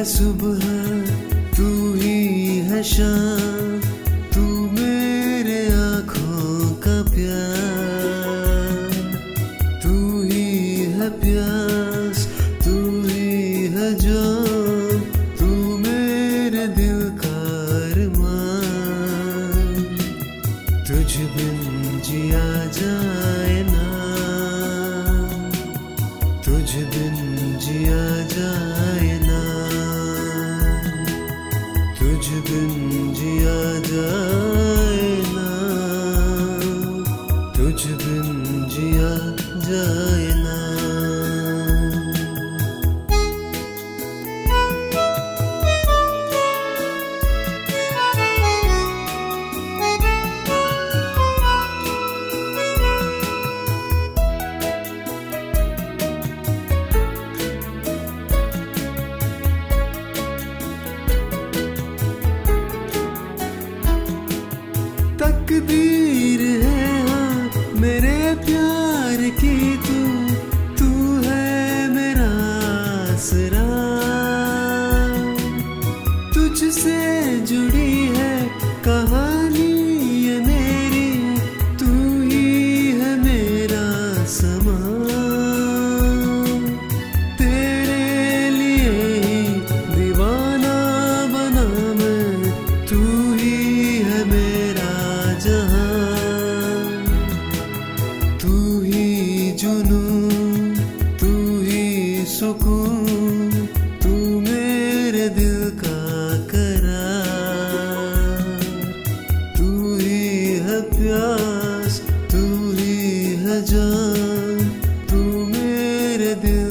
सुबह तू ही है शाम, तू मेरे आँखों का प्यार, तू ही है प्यास, तू ही है जान, तू मेरे दिल का अरमान। तुझ बिन जिया जाए ना, तुझ बिन जिया जाए ना, तुझ बिन जिया जाए ना, तुझ बिन जिया जाए ना। तकदीर है हाँ मेरे प्यार की, तू है मेरा आसरा, तुझसे जुड़ी है कहानी ये मेरी, तू ही है मेरा समा। तेरे लिए ही दीवाना बना मैं, तू ही है मेरा जहां, तू ही जुनून, तू ही सुकून, तू मेरे दिल का करार, तू ही है प्यास, तू ही है जान, तू मेरे दिल